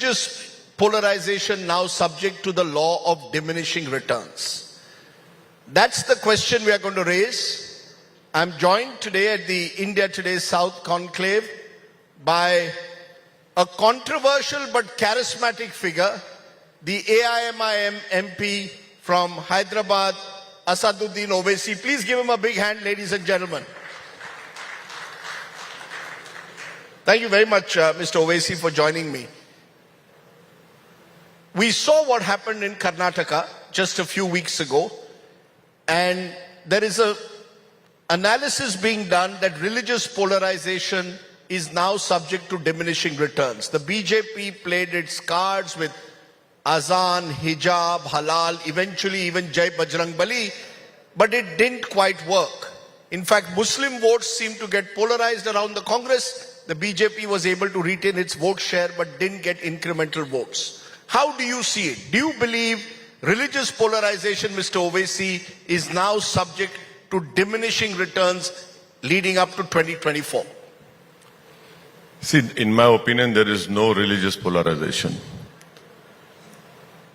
Just polarization now subject to the law of diminishing returns? That's the question we are going to raise. I'm joined today at the India Today South Conclave by a controversial but charismatic figure, the AIMIM MP from Hyderabad, Asaduddin Owaisi. Please give him a big hand, ladies and gentlemen. Thank you very much, Mr. Owaisi, for joining me. We saw what happened in Karnataka just a few weeks ago, and there is an analysis being done that religious polarization is now subject to diminishing returns. The BJP played its cards with Azan, Hijab, Halal, eventually even Jai Bajrang Bali, but it didn't quite work. In fact, Muslim votes seem to get polarized around the Congress. The BJP was able to retain its vote share but didn't get incremental votes. How do you see it? Do you believe religious polarization, Mr. Owaisi, is now subject to diminishing returns leading up to 2024? See, in my opinion, there is no religious polarization.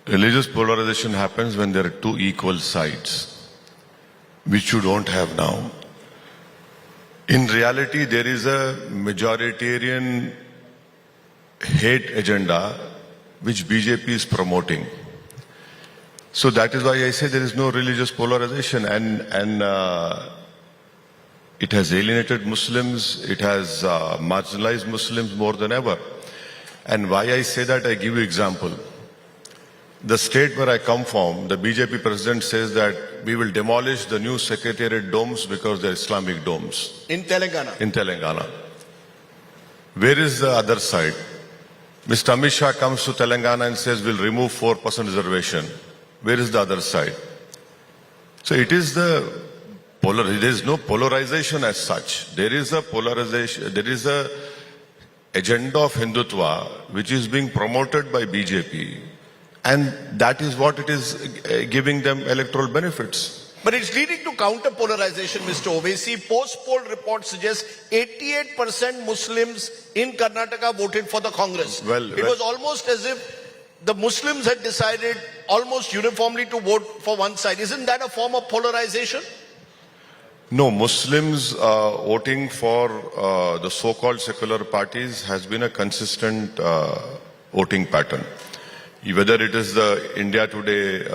Religious polarization happens when there are two equal sides, which you don't have now. In reality, there is a majoritarian hate agenda which BJP is promoting. So that is why I say there is no religious polarization, and it has alienated Muslims, it has marginalized Muslims more than ever. And why I say that, I give you example. The state where I come from, the BJP president says that we will demolish the new secretariat domes because they're Islamic domes. In Telangana? In Telangana. Where is the other side? Mr. Amit Shah comes to Telangana and says we'll remove 4% reservation. Where is the other side? So it is there is no polarization as such. There is a polarization, there is a agenda of Hindutva which is being promoted by BJP, and that is what it is giving them electoral benefits. But it's leading to counter-polarization, Mr. Owaisi. Post-poll report suggests 88% Muslims in Karnataka voted for the Congress. It was almost as if the Muslims had decided almost uniformly to vote for one side. Isn't that a form of polarization? No, Muslims voting for the so-called secular parties has been a consistent voting pattern. Whether it is the India Today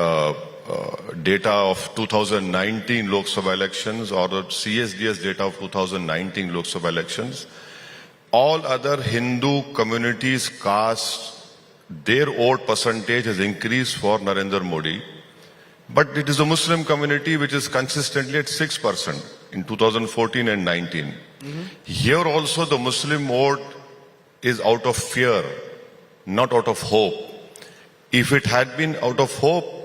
data of 2019 Lok Sabha elections or the CSDS data of 2019 Lok Sabha elections, all other Hindu communities cast, their vote percentage has increased for Narendra Modi. But it is the Muslim community which is consistently at 6% in 2014 and 19. Here also the Muslim vote is out of fear, not out of hope. If it had been out of hope,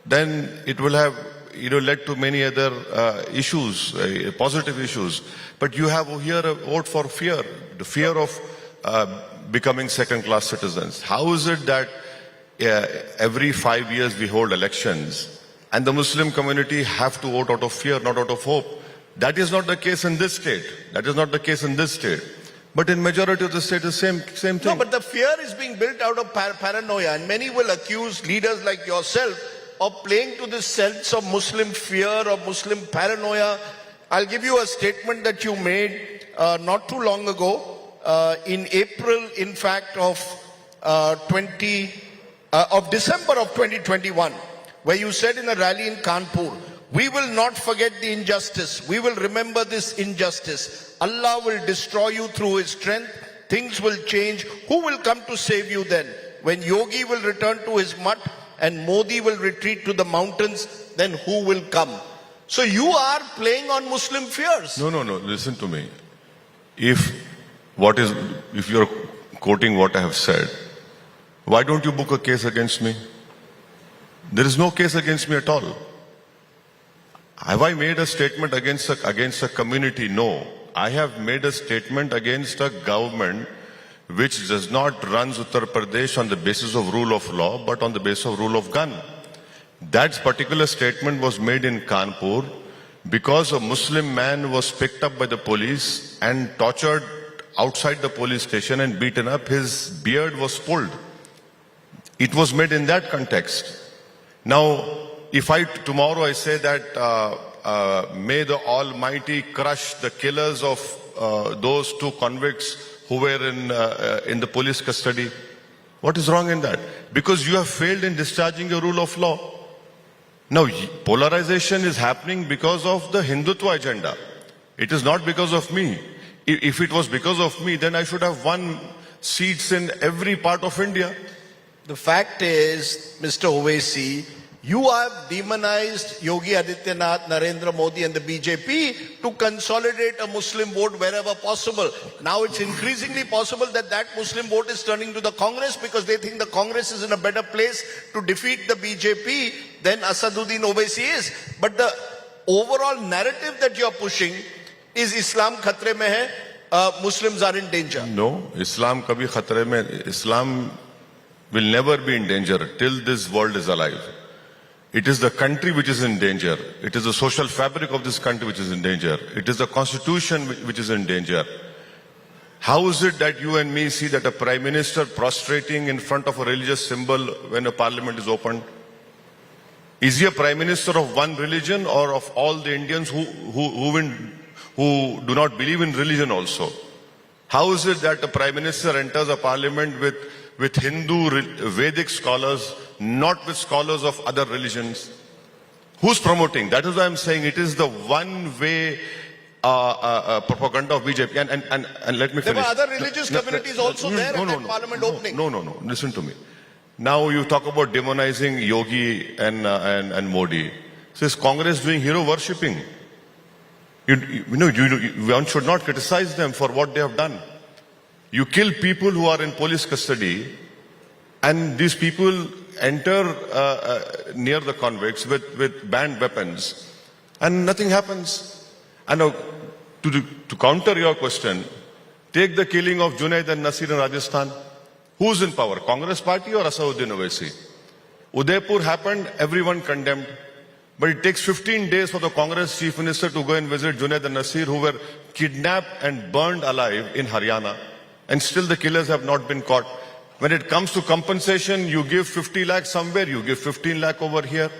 then it will have led to many other issues, positive issues. But you have here a vote for fear, the fear of becoming second-class citizens. How is it that every 5 years we hold elections and the Muslim community have to vote out of fear, not out of hope? That is not the case in this state. That is not the case in this state. But in majority of the state, the same thing. No, but the fear is being built out of paranoia, and many will accuse leaders like yourself of playing to this sense of Muslim fear or Muslim paranoia. I'll give you a statement that you made not too long ago, in April, in fact, of December of 2021, where you said in a rally in Kanpur, "We will not forget the injustice. We will remember this injustice. Allah will destroy you through His strength. Things will change. Who will come to save you then? When Yogi will return to his mutt and Modi will retreat to the mountains, then who will come?" So you are playing on Muslim fears. No. Listen to me. If you're quoting what I have said, why don't you book a case against me? There is no case against me at all. Have I made a statement against a community? No. I have made a statement against a government which does not run Uttar Pradesh on the basis of rule of law, but on the basis of rule of gun. That particular statement was made in Kanpur because a Muslim man was picked up by the police and tortured outside the police station and beaten up. His beard was pulled. It was made in that context. Now, if tomorrow I say that may the Almighty crush the killers of those two convicts who were in the police custody, what is wrong in that? Because you have failed in discharging your rule of law. Now, polarization is happening because of the Hindutva agenda. It is not because of me. If it was because of me, then I should have won seats in every part of India. The fact is, Mr. Owaisi, you have demonized Yogi Adityanath, Narendra Modi and the BJP to consolidate a Muslim vote wherever possible. Now it's increasingly possible that that Muslim vote is turning to the Congress because they think the Congress is in a better place to defeat the BJP than Asaduddin Owaisi is. But the overall narrative that you're pushing is Islam khatre mein hai, Muslims are in danger. No, Islam kabhi khatre mein, Islam will never be in danger till this world is alive. It is the country which is in danger. It is the social fabric of this country which is in danger. It is the constitution which is in danger. How is it that you and me see that a prime minister prostrating in front of a religious symbol when a parliament is opened? Is he a prime minister of one religion or of all the Indians who do not believe in religion also? How is it that a prime minister enters a parliament with Hindu Vedic scholars, not with scholars of other religions? Who's promoting? That is why I'm saying it is the one-way propaganda of BJP. And let me finish. There were other religious communities also there at that parliament opening. No. Listen to me. Now you talk about demonizing Yogi and Modi. So is Congress doing hero worshipping? One should not criticize them for what they have done. You kill people who are in police custody, and these people enter near the convicts with banned weapons, and nothing happens. And now, to counter your question, take the killing of Junaid and Nasir in Rajasthan. Who's in power, Congress party or Asaduddin Owaisi? Udaipur happened, everyone condemned. But it takes 15 days for the Congress chief minister to go and visit Junaid and Nasir, who were kidnapped and burned alive in Haryana. And still the killers have not been caught. When it comes to compensation, you give 50 lakh somewhere, you give 15 lakh over here.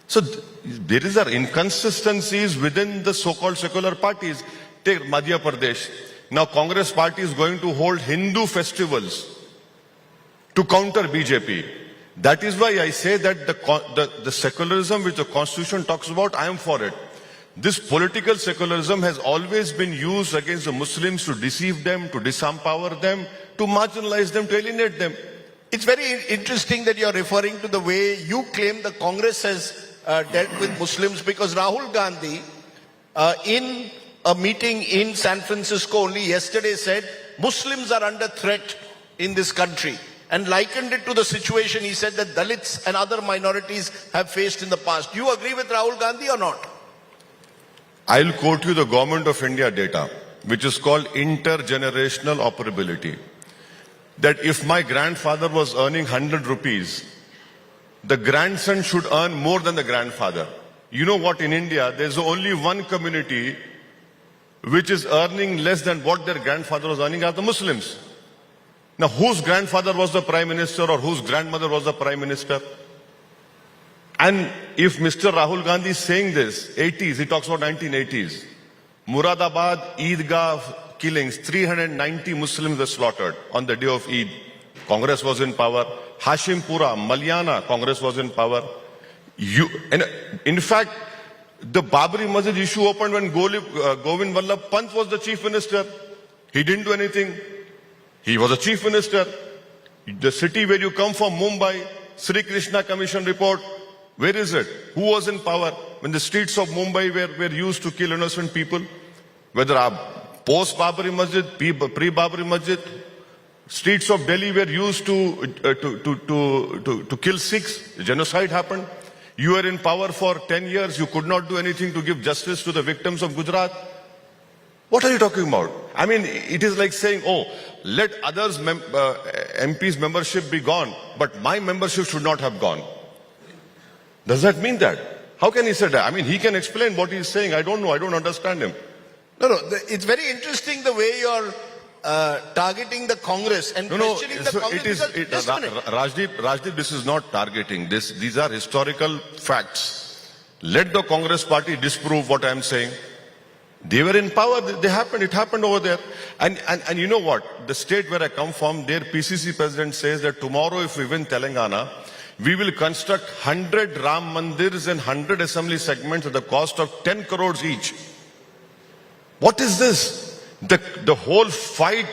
So there are inconsistencies within the so-called secular parties. Take Madhya Pradesh. Now Congress party is going to hold Hindu festivals to counter BJP. That is why I say that the secularism which the constitution talks about, I am for it. This political secularism has always been used against the Muslims to deceive them, to disempower them, to marginalize them, to alienate them. It's very interesting that you're referring to the way you claim the Congress has dealt with Muslims, because Rahul Gandhi, in a meeting in San Francisco only yesterday, said Muslims are under threat in this country and likened it to the situation he said that Dalits and other minorities have faced in the past. Do you agree with Rahul Gandhi or not? I'll quote you the Government of India data, which is called intergenerational operability. That if my grandfather was earning 100 rupees, the grandson should earn more than the grandfather. You know what, in India, there's only one community which is earning less than what their grandfather was earning, are the Muslims. Now, whose grandfather was the prime minister or whose grandmother was the prime minister? And if Mr. Rahul Gandhi is saying this, 80s, he talks about 1980s. Muradabad, Eidgah killings, 390 Muslims were slaughtered on the day of Eid. Congress was in power. Hashimpura, Malyana, Congress was in power. In fact, the Babri Masjid issue opened when Govind Vallabh Pant was the chief minister. He didn't do anything. He was a chief minister. The city where you come from, Mumbai, Sri Krishna Commission report, where is it? Who was in power when the streets of Mumbai were used to kill innocent people? Whether post-Babri Masjid, pre-Babri Masjid, streets of Delhi were used to kill Sikhs. Genocide happened. You were in power for 10 years. You could not do anything to give justice to the victims of Gujarat. What are you talking about? I mean, it is like saying, oh, let others' MP's membership be gone, but my membership should not have gone. Does that mean that? How can he say that? I mean, he can explain what he's saying. I don't know. I don't understand him. No. It's very interesting the way you're targeting the Congress and questioning the Congress. Just a minute. Rajdeep, this is not targeting. These are historical facts. Let the Congress party disprove what I am saying. They were in power. It happened over there. And you know what? The state where I come from, their PCC president says that tomorrow if we win Telangana, we will construct 100 Ram Mandirs and 100 assembly segments at the cost of 10 crores each. What is this? The whole fight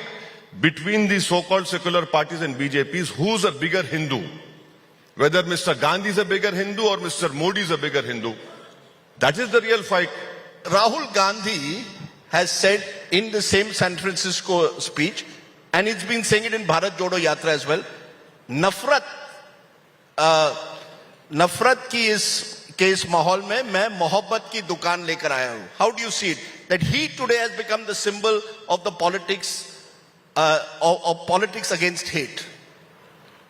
between the so-called secular parties and BJP is who's a bigger Hindu. Whether Mr. Gandhi is a bigger Hindu or Mr. Modi is a bigger Hindu. That is the real fight. Rahul Gandhi has said in the same San Francisco speech, and it's been saying it in Bharat Jodo Yatra as well, नफरत के इस माहौल में मैं मोहब्बत की दुकान लेकर आया हूं. How do you see it? That he today has become the symbol of the politics of politics against hate.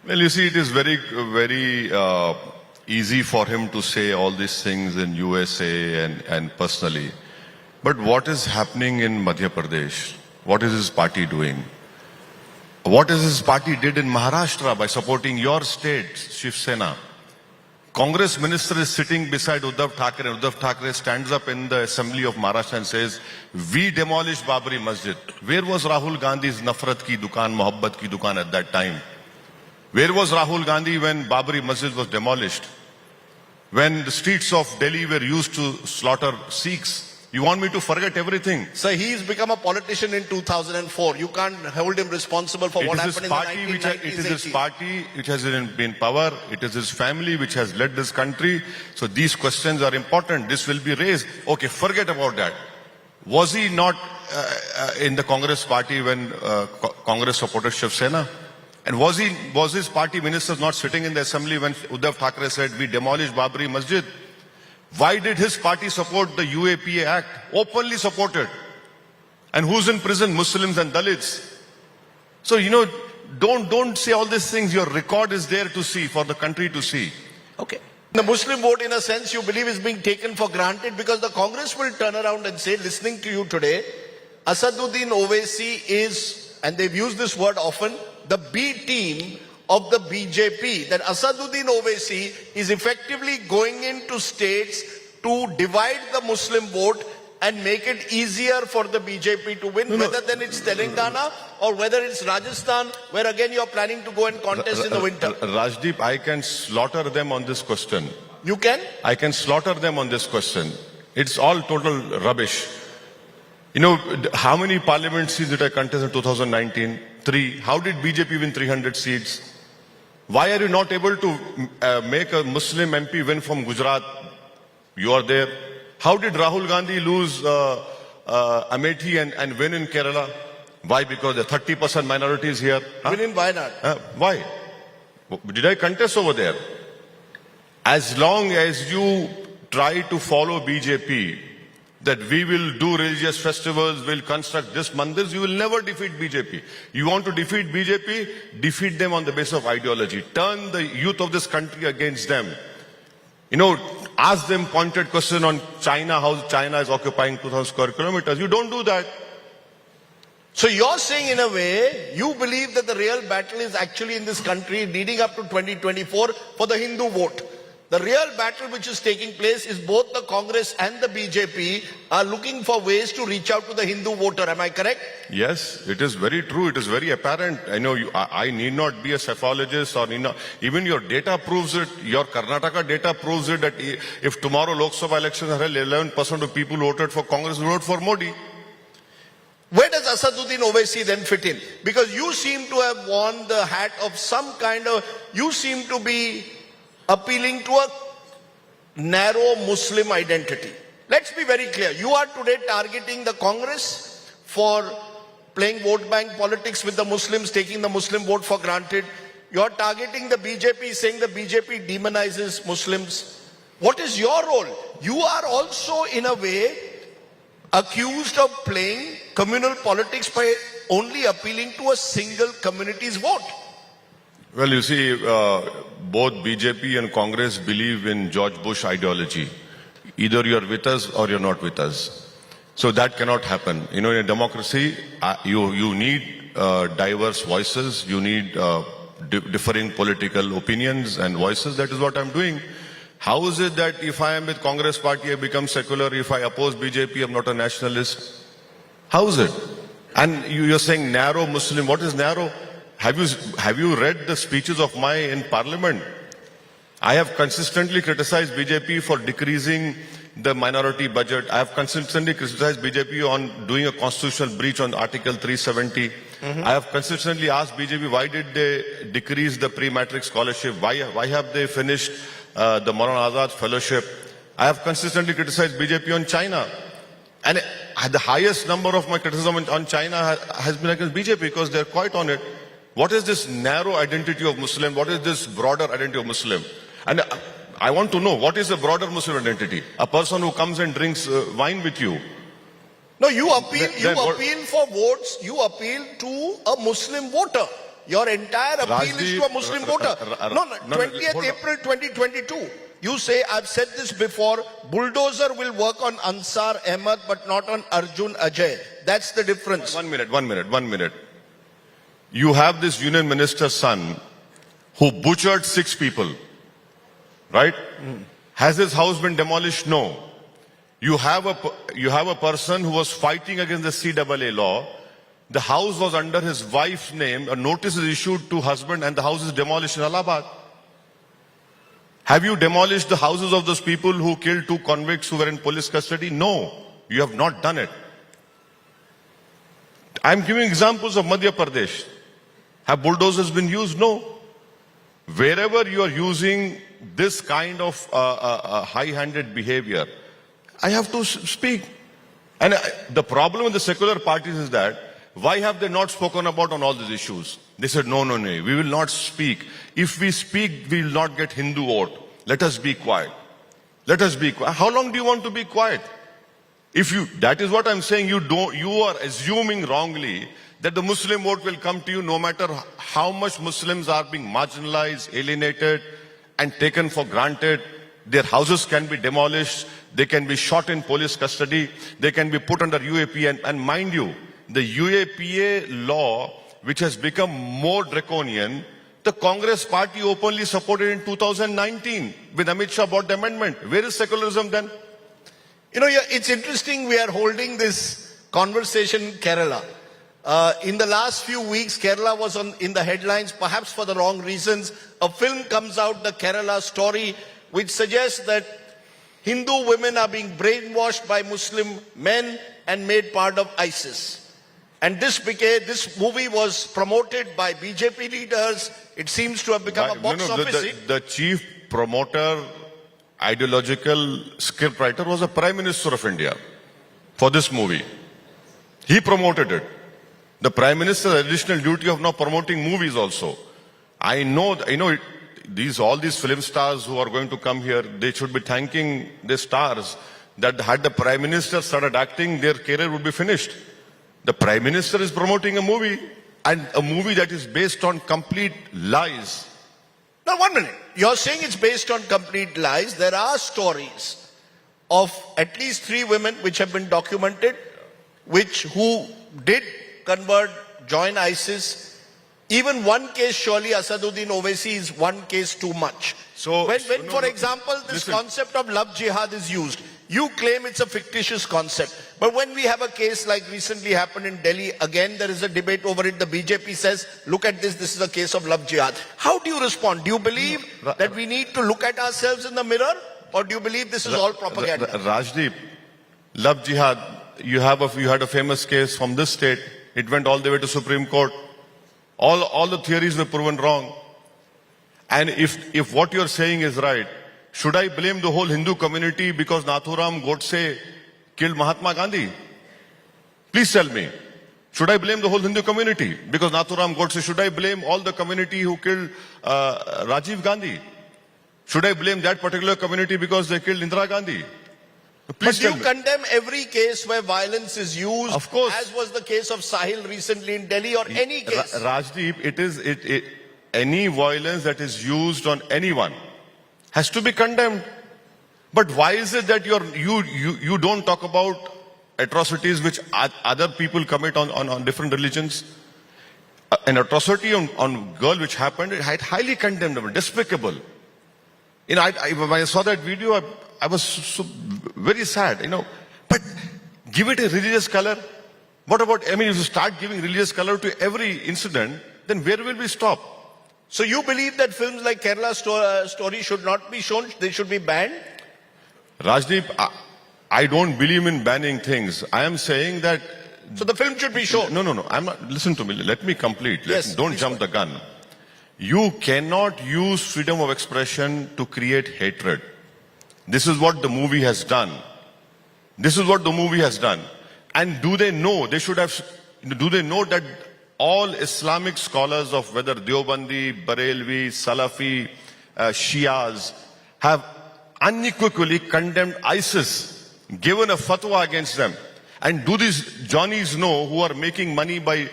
Well, you see, it is very easy for him to say all these things in USA and personally. But what is happening in Madhya Pradesh? What is his party doing? What is his party did in Maharashtra by supporting your state, Shiv Sena? Congress minister is sitting beside Uddhav Thackeray, and Uddhav Thackeray stands up in the assembly of Maharashtra and says, we demolished Babri Masjid. Where was Rahul Gandhi's Nafrat ki dukaan, Mohabbat ki dukaan at that time? Where was Rahul Gandhi when Babri Masjid was demolished? When the streets of Delhi were used to slaughter Sikhs? You want me to forget everything? So he's become a politician in 2004. You can't hold him responsible for what happened in the 1990s. It is his party which has been in power. It is his family which has led this country. So these questions are important. This will be raised. Okay, forget about that. Was he not in the Congress party when Congress supported Shiv Sena? And was his party ministers not sitting in the assembly when Uddhav Thackeray said, we demolished Babri Masjid? Why did his party support the UAPA Act? Openly supported. And who's in prison? Muslims and Dalits. So, don't say all these things. Your record is there to see, for the country to see. Okay. The Muslim vote, in a sense, you believe is being taken for granted because the Congress will turn around and say, listening to you today, Asaduddin Owaisi is, and they've used this word often, the B team of the BJP, that Asaduddin Owaisi is effectively going into states to divide the Muslim vote and make it easier for the BJP to win, whether then it's Telangana or whether it's Rajasthan, where again you're planning to go and contest in the winter. Rajdeep, I can slaughter them on this question. You can? I can slaughter them on this question. It's all total rubbish. How many parliament seats did I contest in 2019? 3. How did BJP win 300 seats? Why are you not able to make a Muslim MP win from Gujarat? You are there. How did Rahul Gandhi lose Amethi and win in Kerala? Why? Because the 30% minorities here. Win in Wayanad. Why? Did I contest over there? As long as you try to follow BJP, that we will do religious festivals, we'll construct this mandirs, you will never defeat BJP. You want to defeat BJP, defeat them on the basis of ideology. Turn the youth of this country against them. Ask them pointed question on China, how China is occupying 2,000 square kilometers. You don't do that. So you're saying in a way, you believe that the real battle is actually in this country leading up to 2024 for the Hindu vote. The real battle which is taking place is both the Congress and the BJP are looking for ways to reach out to the Hindu voter. Am I correct? Yes, it is very true. It is very apparent. I know I need not be a psephologist or even your data proves it. Your Karnataka data proves it that if tomorrow Lok Sabha elections are held, 11% of people who voted for Congress will vote for Modi. Where does Asaduddin Owaisi then fit in? Because you seem to have worn the hat of some kind of, you seem to be appealing to a narrow Muslim identity. Let's be very clear. You are today targeting the Congress for playing vote bank politics with the Muslims, taking the Muslim vote for granted. You are targeting the BJP, saying the BJP demonizes Muslims. What is your role? You are also, in a way, accused of playing communal politics by only appealing to a single community's vote. Well, you see, both BJP and Congress believe in George Bush ideology. Either you're with us or you're not with us. So that cannot happen. You know, in a democracy, you need diverse voices. You need differing political opinions and voices. That is what I'm doing. How is it that if I am with Congress party, I become secular? If I oppose BJP, I'm not a nationalist? How is it? And you're saying narrow Muslim. What is narrow? Have you read the speeches of mine in Parliament? I have consistently criticized BJP for decreasing the minority budget. I have consistently criticized BJP on doing a constitutional breach on Article 370. I have consistently asked BJP, why did they decrease the pre-matric scholarship? Why have they finished the Maulana Azad fellowship? I have consistently criticized BJP on China. And the highest number of my criticism on China has been against BJP because they're quiet on it. What is this narrow identity of Muslim? What is this broader identity of Muslim? And I want to know, what is a broader Muslim identity? A person who comes and drinks wine with you. No, you appeal for votes. You appeal to a Muslim voter. Your entire appeal is to a Muslim voter. No, 20th April 2022. You say, I've said this before, bulldozer will work on Ansar Ahmed but not on Arjun Ajay. That's the difference. 1 minute. You have this union minister's son who butchered 6 people, right? Has his house been demolished? No. You have a person who was fighting against the CAA law. The house was under his wife's name. A notice is issued to husband and the house is demolished in Allahabad. Have you demolished the houses of those people who killed 2 convicts who were in police custody? No, you have not done it. I'm giving examples of Madhya Pradesh. Have bulldozers been used? No. Wherever you are using this kind of high-handed behavior, I have to speak. And the problem with the secular parties is that, why have they not spoken about on all these issues? They said, no, we will not speak. If we speak, we will not get Hindu vote. Let us be quiet. Let us be quiet. How long do you want to be quiet? That is what I'm saying, you are assuming wrongly that the Muslim vote will come to you no matter how much Muslims are being marginalized, alienated, and taken for granted. Their houses can be demolished, they can be shot in police custody, they can be put under UAP. And mind you, the UAPA law, which has become more draconian, the Congress party openly supported in 2019 with Amit Shah brought the amendment. Where is secularism then? You know, it's interesting we are holding this conversation in Kerala. In the last few weeks, Kerala was in the headlines, perhaps for the wrong reasons. A film comes out, the Kerala Story, which suggests that Hindu women are being brainwashed by Muslim men and made part of ISIS. And this movie was promoted by BJP leaders. It seems to have become a box office hit. The chief promoter, ideological scriptwriter was the Prime Minister of India for this movie. He promoted it. The Prime Minister has additional duty of now promoting movies also. I know all these film stars who are going to come here, they should be thanking the stars that had the Prime Minister started acting, their career would be finished. The Prime Minister is promoting a movie, and a movie that is based on complete lies. Now, 1 minute. You're saying it's based on complete lies. There are stories of at least 3 women which have been documented, who did convert, join ISIS. Even one case, surely Asaduddin Owaisi is one case too much. So when for example, this concept of love jihad is used, you claim it's a fictitious concept. But when we have a case like recently happened in Delhi, again there is a debate over it. The BJP says, look at this is a case of love jihad. How do you respond? Do you believe that we need to look at ourselves in the mirror? Or do you believe this is all propaganda? Rajdeep, love jihad, you had a famous case from this state. It went all the way to Supreme Court. All the theories were proven wrong. And if what you're saying is right, should I blame the whole Hindu community because Nathuram Godse killed Mahatma Gandhi? Please tell me. Should I blame the whole Hindu community because Nathuram Godse? Should I blame all the community who killed Rajiv Gandhi? Should I blame that particular community because they killed Indira Gandhi? Please but you condemn every case where violence is used, of course, as was the case of Sahil recently in Delhi, or any case. Rajdeep, any violence that is used on anyone has to be condemned. But why is it that you don't talk about atrocities which other people commit on different religions. An atrocity on girl which happened, it had highly condemnable, despicable. You know, when I saw that video, I was so very sad, you know. But give it a religious color. What about, I mean, if you start giving religious color to every incident, then where will we stop? So you believe that films like Kerala Story should not be shown, they should be banned? Rajdeep, I don't believe in banning things. I am saying that... So the film should be shown? No. I'm not, listen to me. Let me complete. Yes, don't jump the gun. You cannot use freedom of expression to create hatred. This is what the movie has done. This is what the movie has done. And do they know? They should have... Do they know that all Islamic scholars of whether Deobandi, Barelvi, Salafi, Shias have unequivocally condemned ISIS, given a fatwa against them. And do these Johnnies know, who are making money by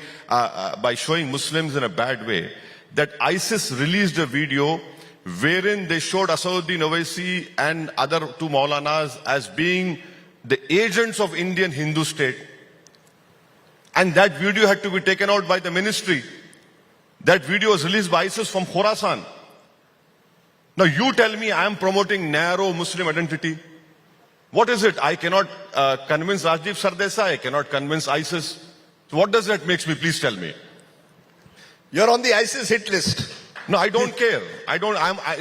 showing Muslims in a bad way, that ISIS released a video wherein they showed Asaduddin Owaisi and other two Maulanas as being the agents of Indian Hindu state. And that video had to be taken out by the ministry. That video was released by ISIS from Khorasan. Now you tell me I am promoting narrow Muslim identity. What is it? I cannot convince Rajdeep Sardesai. I cannot convince ISIS. So what does that make me? Please tell me. You're on the ISIS hit list. No, I don't care.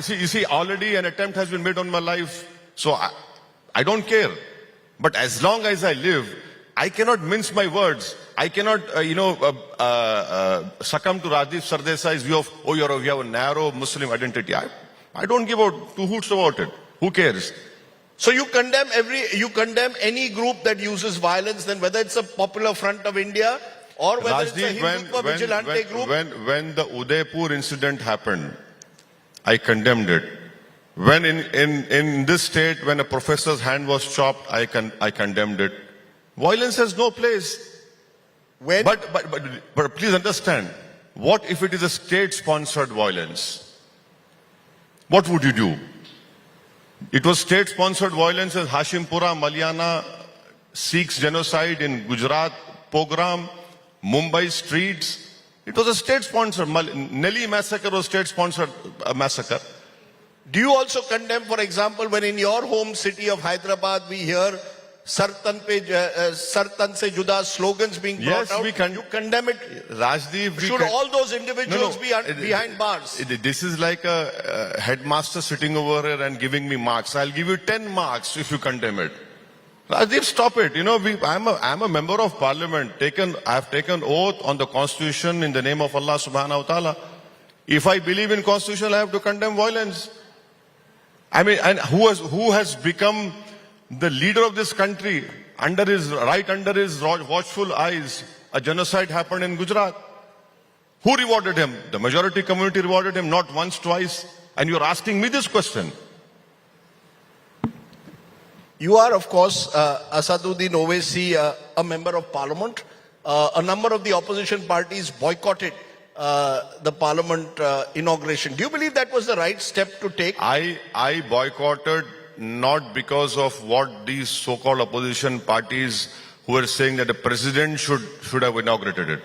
You see, already an attempt has been made on my life. So I don't care. But as long as I live, I cannot mince my words. I cannot, succumb to Rajdeep Sardesai's view of, you have a narrow Muslim identity. I don't give out two hoots about it. Who cares? So you condemn any group that uses violence, then whether it's a Popular Front of India or whether it's a Hindutva vigilante group? When the Udaipur incident happened, I condemned it. When in this state, when a professor's hand was chopped, I condemned it. Violence has no place. But please understand, what if it is a state-sponsored violence? What would you do? It was state-sponsored violence as Hashimpura, Malyana, Sikhs genocide in Gujarat, pogrom, Mumbai streets. It was a state-sponsored. Nelly massacre was state-sponsored massacre. Do you also condemn, for example, when in your home city of Hyderabad we hear Sartan se juda slogans being brought out? You condemn it? Rajdeep, should all those individuals be behind bars? This is like a headmaster sitting over here and giving me marks. I'll give you 10 marks if you condemn it. Rajdeep, stop it. You know, I'm a member of parliament. I have taken oath on the constitution in the name of Allah subhanahu wa ta'ala. If I believe in constitution, I have to condemn violence. I mean, and who has become the leader of this country under his watchful eyes? A genocide happened in Gujarat. Who rewarded him? The majority community rewarded him, not once, twice. And you're asking me this question. You are, of course, Asaduddin Owaisi, a member of parliament. A number of the opposition parties boycotted the parliament inauguration. Do you believe that was the right step to take? I boycotted not because of what these so-called opposition parties who are saying that the president should have inaugurated it.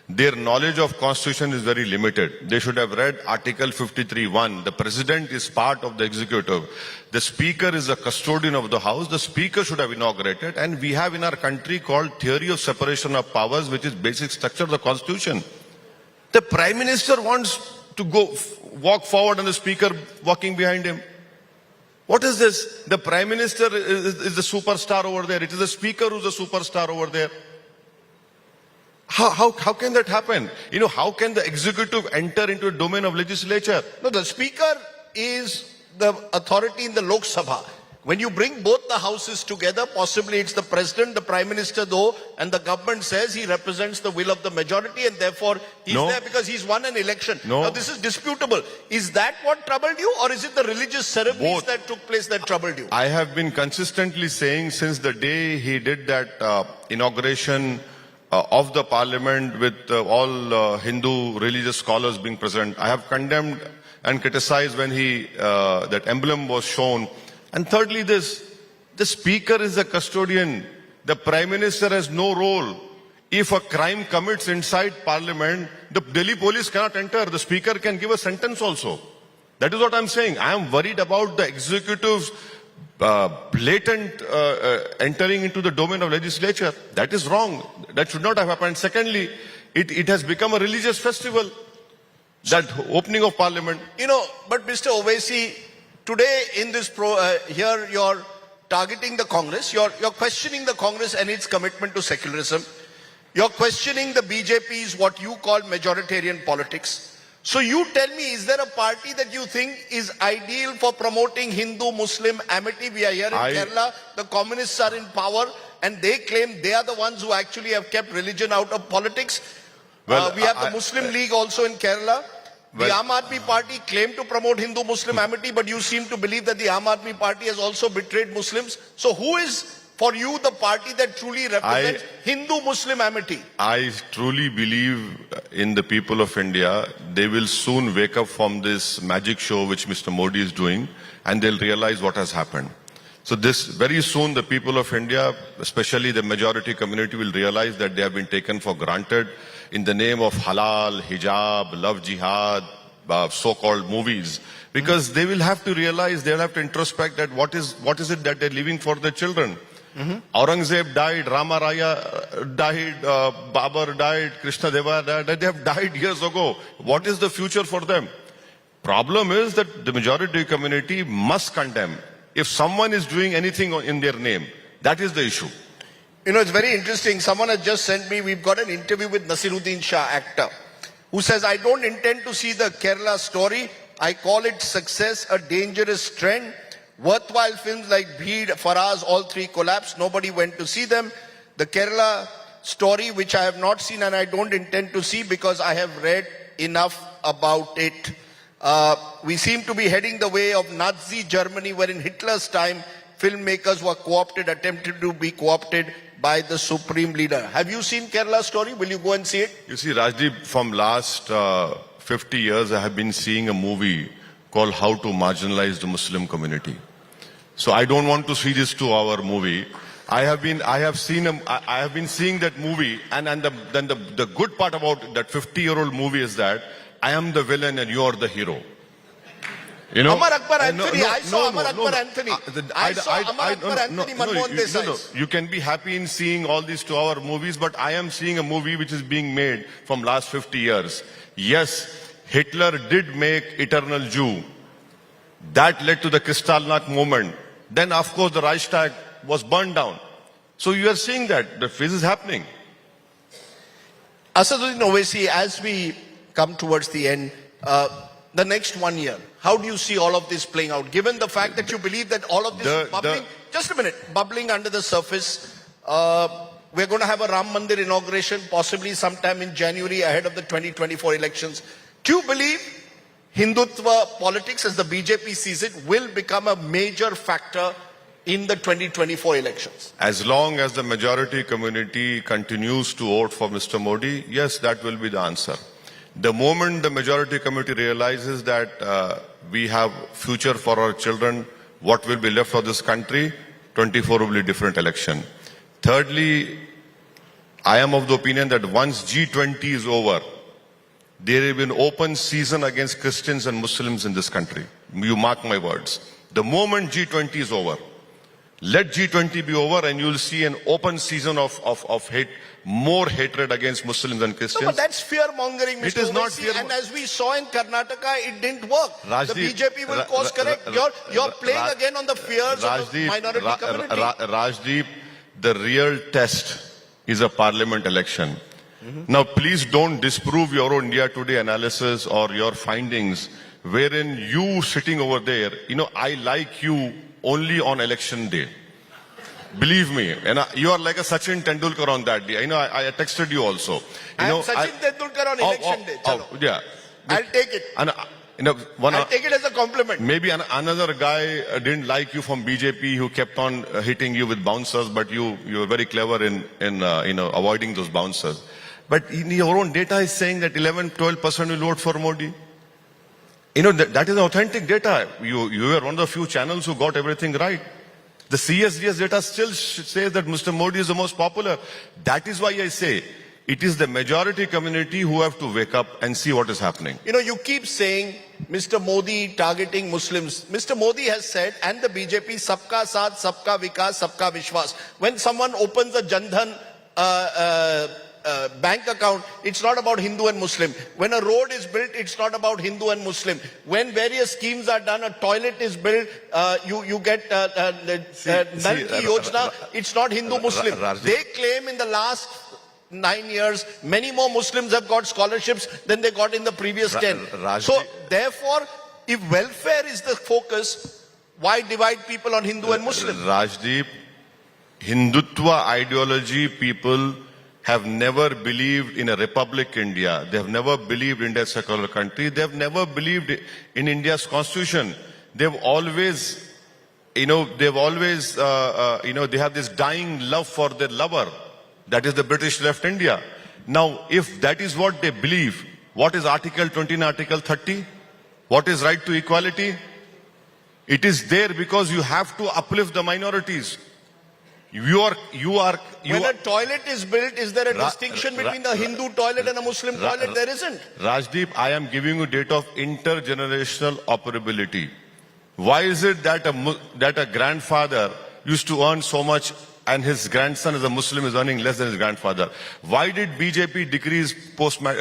Their knowledge of constitution is very limited. They should have read Article 53(1). The president is part of the executive. The speaker is a custodian of the house. The speaker should have inaugurated. And we have in our country called theory of separation of powers, which is basic structure of the constitution. The prime minister wants to walk forward and the speaker walking behind him. What is this? The prime minister is the superstar over there. It is the speaker who's the superstar over there. How can that happen? You know, how can the executive enter into a domain of legislature? No, the speaker is the authority in the Lok Sabha. When you bring both the houses together, possibly it's the president, the prime minister though, and the government says he represents the will of the majority and therefore he's there because he's won an election. Now this is disputable. Is that what troubled you, or is it the religious ceremonies that took place that troubled you? I have been consistently saying since the day he did that inauguration of the parliament with all Hindu religious scholars being present, I have condemned and criticized when that emblem was shown. And thirdly, the speaker is a custodian. The Prime Minister has no role. If a crime commits inside Parliament, the Delhi police cannot enter. The Speaker can give a sentence also. That is what I'm saying. I am worried about the executive's blatant entering into the domain of legislature. That is wrong. That should not have happened. Secondly, it has become a religious festival. That opening of Parliament. You know, but Mr. Owaisi, today in this here you're targeting the Congress. You're questioning the Congress and its commitment to secularism. You're questioning the BJP's what you call majoritarian politics. So you tell me, is there a party that you think is ideal for promoting Hindu-Muslim amity? We are here in Kerala, the communists are in power and they claim they are the ones who actually have kept religion out of politics. Well, we have the Muslim League also in Kerala. The Aam Aadmi Party claimed to promote Hindu-Muslim amity, but you seem to believe that the Aam Aadmi Party has also betrayed Muslims. So who is, for you, the party that truly represents Hindu-Muslim amity? I truly believe in the people of India. They will soon wake up from this magic show which Mr. Modi is doing, and they'll realize what has happened. So very soon the people of India, especially the majority community, will realize that they have been taken for granted in the name of halal, hijab, love jihad, so-called movies. Because they will have to realize, they will have to introspect that what is it that they're leaving for their children. Aurangzeb died, Rama Raya died, Babar died, Krishna Deva died. They have died years ago. What is the future for them? Problem is that the majority community must condemn. If someone is doing anything in their name, that is the issue. You know, it's very interesting. Someone has just sent me, we've got an interview with Nasiruddin Shah, actor, who says, I don't intend to see the Kerala story. I call it success, a dangerous trend. Worthwhile films like Bheed, Faraz, all three collapsed. Nobody went to see them. The Kerala story, which I have not seen and I don't intend to see because I have read enough about it. We seem to be heading the way of Nazi Germany, where in Hitler's time, filmmakers were co-opted, attempted to be co-opted by the supreme leader. Have you seen Kerala story? Will you go and see it? You see, Rajdeep, from last 50 years, I have been seeing a movie called How to Marginalize the Muslim Community. So I don't want to see this 2-hour movie. I have been seeing that movie, and then the good part about that 50-year-old movie is that I am the villain and you are the hero. You know, Amar Akbar Anthony. I saw Amar Akbar Anthony. I saw Amar Akbar Anthony Manmohan Desai. You can be happy in seeing all these 2-hour movies, but I am seeing a movie which is being made from last 50 years. Yes, Hitler did make Eternal Jew. That led to the Kristallnacht movement. Then, of course, the Reichstag was burned down. So you are seeing that. The phase is happening. Asaduddin Owaisi, as we come towards the end, the next 1 year, how do you see all of this playing out? Given the fact that you believe that all of this is bubbling, just a minute, bubbling under the surface, we're going to have a Ram Mandir inauguration possibly sometime in January ahead of the 2024 elections. Do you believe Hindutva politics, as the BJP sees it, will become a major factor in the 2024 elections? As long as the majority community continues to vote for Mr. Modi, yes, that will be the answer. The moment the majority committee realizes that we have future for our children, what will be left for this country, 24 will be a different election. Thirdly, I am of the opinion that once G20 is over, there will be an open season against Christians and Muslims in this country. You mark my words. The moment G20 is over, let G20 be over and you'll see an open season of hate, more hatred against Muslims and Christians. No, but that's fear-mongering, Mr. It is not fear. And as we saw in Karnataka, it didn't work. Rajdeep, the BJP will course correct. You're playing again on the fears of the minority community. Rajdeep, the real test is a parliament election. Now, please don't disprove your own India Today analysis or your findings, wherein you sitting over there, I like you only on election day. Believe me, you are like a Sachin Tendulkar on that day. I texted you also. I'm Sachin Tendulkar on election day. Yeah. I'll take it. I'll take it as a compliment. Maybe another guy didn't like you from BJP who kept on hitting you with bouncers, but you were very clever in avoiding those bouncers. But in your own data is saying that 11-12% will vote for Modi. That is authentic data. You were one of the few channels who got everything right. The CSDS data still says that Mr. Modi is the most popular. That is why I say it is the majority community who have to wake up and see what is happening. You know, you keep saying Mr. Modi targeting Muslims. Mr. Modi has said, and the BJP, Sabka Saath, Sabka Vikas, Sabka Vishwas. When someone opens a Jan Dhan bank account, it's not about Hindu and Muslim. When a road is built, it's not about Hindu and Muslim. When various schemes are done, a toilet is built, you get Nal Ki Yojana, it's not Hindu-Muslim. They claim in the last 9 years, many more Muslims have got scholarships than they got in the previous 10. So, therefore, if welfare is the focus, why divide people on Hindu and Muslim? Rajdeep, Hindutva ideology, people have never believed in a republic India. They have never believed India is a secular country. They have never believed in India's constitution. They've always, they have this dying love for their lover. That is the British left India. Now, if that is what they believe, what is Article 20 and Article 30? What is right to equality? It is there because you have to uplift the minorities. When a toilet is built, is there a distinction between a Hindu toilet and a Muslim toilet? There isn't. Rajdeep, I am giving you data of intergenerational operability. Why is it that a grandfather used to earn so much and his grandson as a Muslim is earning less than his grandfather? Why did BJP decrease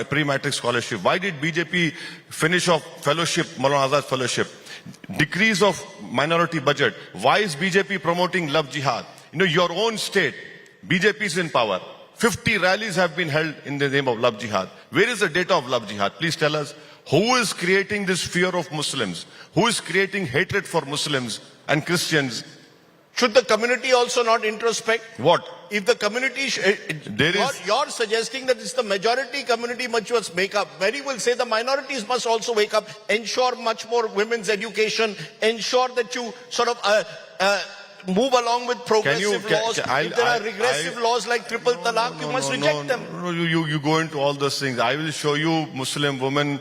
pre-matric scholarship? Why did BJP finish off fellowship, Maulana Azad fellowship? Decrease of minority budget. Why is BJP promoting love jihad? Your own state, BJP is in power. 50 rallies have been held in the name of love jihad. Where is the data of love jihad? Please tell us. Who is creating this fear of Muslims? Who is creating hatred for Muslims and Christians? Should the community also not introspect? What? If the community, you're suggesting that it's the majority community which must wake up. Many will say the minorities must also wake up, ensure much more women's education, ensure that you sort of move along with progressive laws. If there are regressive laws like triple talaq, you must reject them. No, you go into all those things. I will show you Muslim women.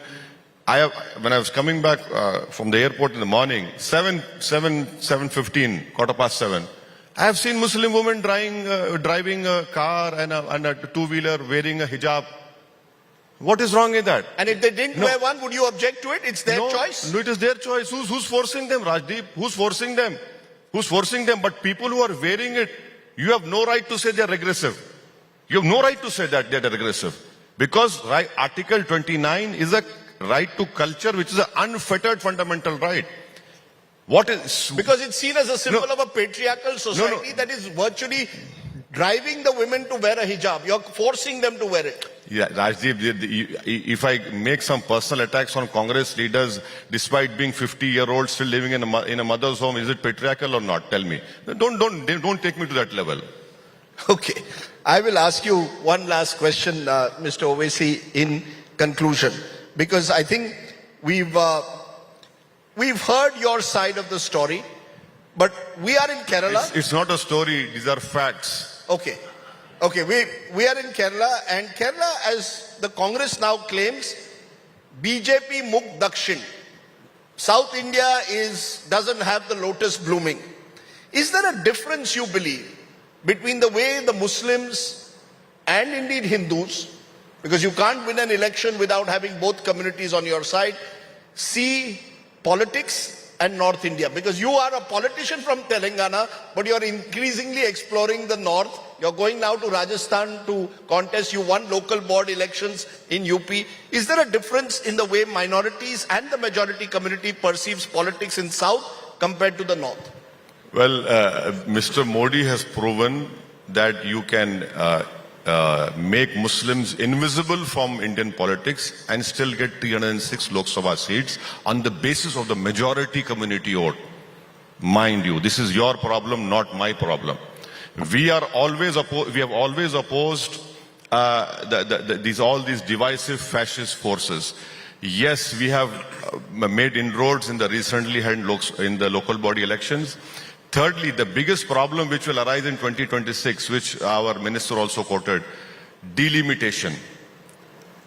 When I was coming back from the airport in the morning, 7:15, 7:15, I have seen Muslim women driving a car and a two-wheeler wearing a hijab. What is wrong with that? And if they didn't wear one, would you object to it? It's their choice. No, it is their choice. Who's forcing them, Rajdeep? Who's forcing them? Who's forcing them? But people who are wearing it, you have no right to say they're regressive. You have no right to say that they're regressive. Because Article 29 is a right to culture, which is an unfettered fundamental right. What is? Because it's seen as a symbol of a patriarchal society that is virtually driving the women to wear a hijab. You're forcing them to wear it. Yeah, Rajdeep, if I make some personal attacks on Congress leaders, despite being 50-year-olds still living in a mother's home, is it patriarchal or not? Tell me. Don't take me to that level. Okay. I will ask you one last question, Mr. Owaisi, in conclusion, because I think we've heard your side of the story, but we are in Kerala. It's not a story. These are facts. Okay. Okay, we are in Kerala, and Kerala, as the Congress now claims, BJP Mukh Dakshin. South India doesn't have the lotus blooming. Is there a difference, you believe, between the way the Muslims and indeed Hindus, because you can't win an election without having both communities on your side, see politics and North India? Because you are a politician from Telangana, but you're increasingly exploring the North. You're going now to Rajasthan to contest. You won local board elections in UP. Is there a difference in the way minorities and the majority community perceives politics in South compared to the North? Well, Mr. Modi has proven that you can make Muslims invisible from Indian politics and still get 306 Lok Sabha seats on the basis of the majority community vote. Mind you, this is your problem, not my problem. We have always opposed all these divisive fascist forces. Yes, we have made inroads in the recently held in the local body elections. Thirdly, the biggest problem which will arise in 2026, which our minister also quoted, delimitation.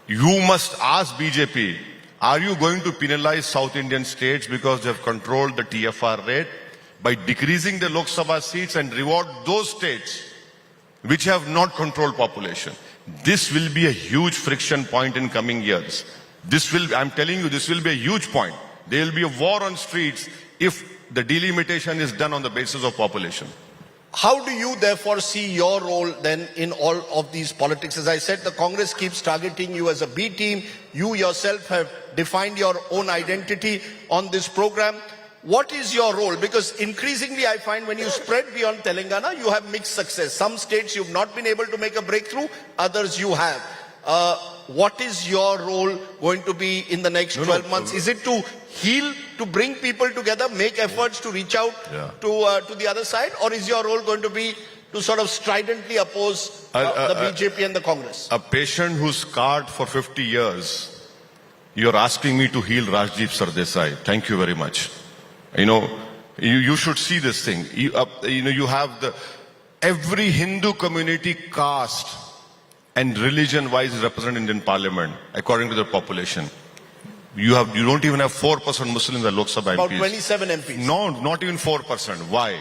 You must ask BJP, are you going to penalize South Indian states because they have controlled the TFR rate? by decreasing the Lok Sabha seats and reward those states which have not controlled population. This will be a huge friction point in coming years. I'm telling you, this will be a huge point. There will be a war on streets if the delimitation is done on the basis of population. How do you therefore see your role then in all of these politics? As I said, the Congress keeps targeting you as a B team. You yourself have defined your own identity on this program. What is your role? Because increasingly I find when you spread beyond Telangana, you have mixed success. Some states you've not been able to make a breakthrough, others you have. What is your role going to be in the next 12 months? Is it to heal, to bring people together, make efforts to reach out to the other side? Or is your role going to be to sort of stridently oppose the BJP and the Congress? A patient who's scarred for 50 years, you're asking me to heal Rajdeep Sardesai. Thank you very much. You should see this thing. You have every Hindu community, caste and religion-wise represented in Parliament according to the population. You don't even have 4% Muslims in Lok Sabha About MPs. 27 MPs. No, not even 4%. Why?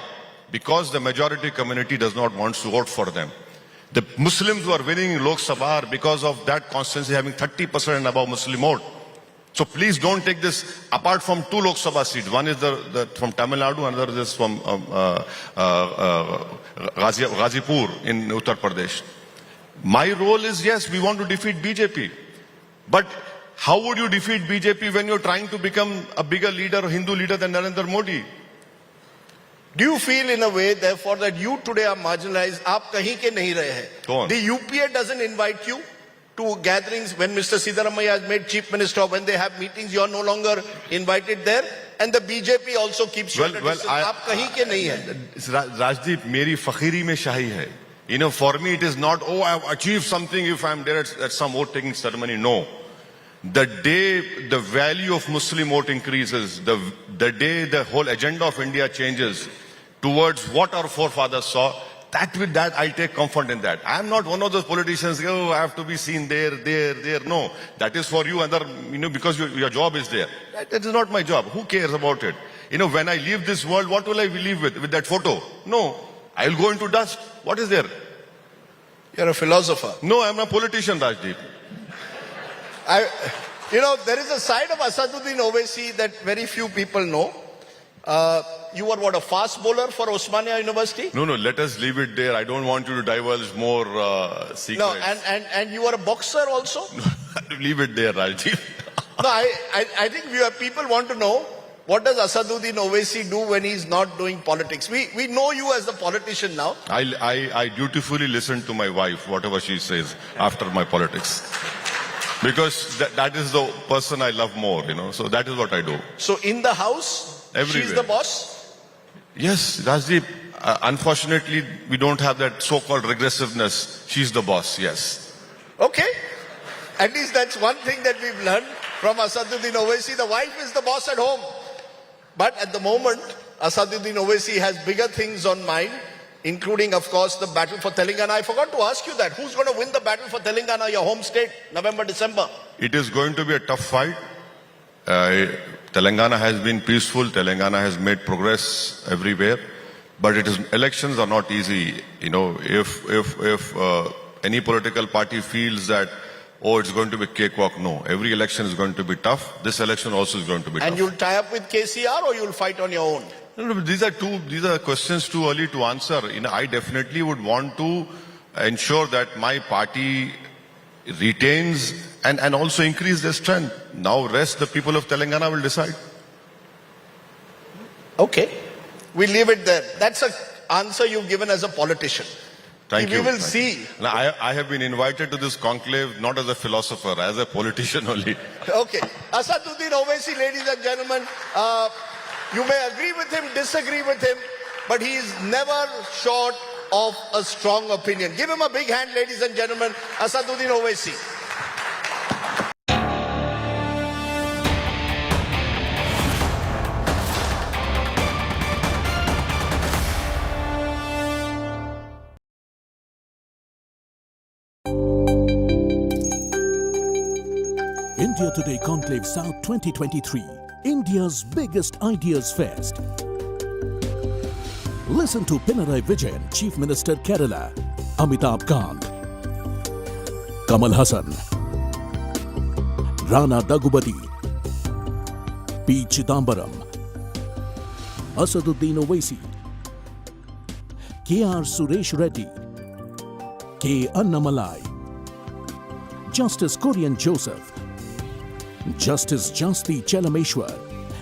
Because the majority community does not want to vote for them. The Muslims who are winning in Lok Sabha are because of that constituency having 30% and above Muslim vote. So please don't take this apart from two Lok Sabha seats. One is from Tamil Nadu, another is from Ghazipur in Uttar Pradesh. My role is, yes, we want to defeat BJP. But how would you defeat BJP when you're trying to become a bigger leader, a Hindu leader than Narendra Modi? Do you feel in a way, therefore, that you today are marginalized? Aap kahin ke nahi rahe hai. The UPA doesn't invite you to gatherings when Mr. Siddaramaiah has made chief minister, when they have meetings, you're no longer invited there. And the BJP also keeps you at a distance. Aap kahin ke nahi hai. Rajdeep, meri fakhiri mein shahi hai. For me it is not, I've achieved something if I'm there at some vote taking ceremony. No. The day the value of Muslim vote increases, the day the whole agenda of India changes towards what our forefathers saw, that I take comfort in that. I am not one of those politicians, I have to be seen there. No, that is for you, because your job is there. That is not my job. Who cares about it? When I leave this world, what will I leave with that photo? No, I will go into dust. What is there? You're a philosopher. No, I'm a politician, Rajdeep. There is a side of Asaduddin Owaisi that very few people know. You were a fast bowler for Osmania University? No, let us leave it there. I don't want you to divulge more secrets. No, and you were a boxer also? Leave it there, Rajdeep. No, I think people want to know, what does Asaduddin Owaisi do when he's not doing politics? We know you as a politician now. I dutifully listen to my wife, whatever she says after my politics. Because that is the person I love more, so that is what I do. So in the house, everywhere, she's the boss? Yes, Rajdeep. Unfortunately, we don't have that so-called regressiveness. She's the boss, yes. Okay. At least that's one thing that we've learned from Asaduddin Owaisi. The wife is the boss at home. But at the moment, Asaduddin Owaisi has bigger things on mind, including, of course, the battle for Telangana. I forgot to ask you that. Who's going to win the battle for Telangana, your home state, November, December? It is going to be a tough fight. Telangana has been peaceful. Telangana has made progress everywhere. But elections are not easy. If any political party feels that, it's going to be cakewalk, no. Every election is going to be tough. This election also is going to be tough. And you'll tie up with KCR or you'll fight on your own? No, these are questions too early to answer. I definitely would want to ensure that my party retains and also increase their strength. Now rest the people of Telangana will decide. Okay. We leave it there. That's an answer you've given as a politician. Thank you. We will see. Now, I have been invited to this conclave not as a philosopher, as a politician only. Okay. Asaduddin Owaisi, ladies and gentlemen, you may agree with him, disagree with him, but he is never short of a strong opinion. Give him a big hand, ladies and gentlemen. Asaduddin Owaisi. India Today Conclave South 2023, India's biggest ideas fest. Listen to Pinarayi Vijayan, Chief Minister Kerala, Amitabh Kant, Kamal Hassan, Rana Daggubati, P. Chidambaram, Asaduddin Owaisi, K.R. Suresh Reddy, K. Annamalai, Justice Kurian Joseph, Justice Jasti Chelameshwar,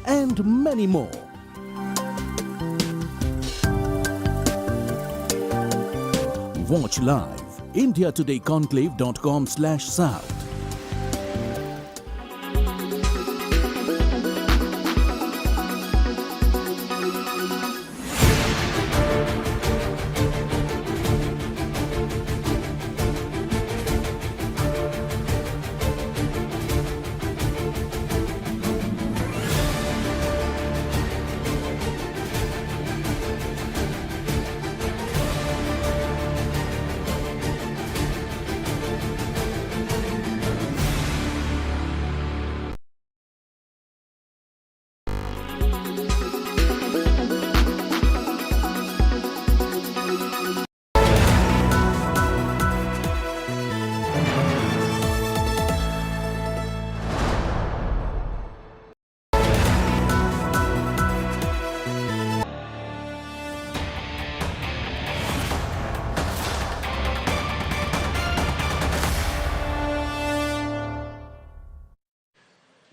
and many more. Watch live indiatodayconclave.com/south.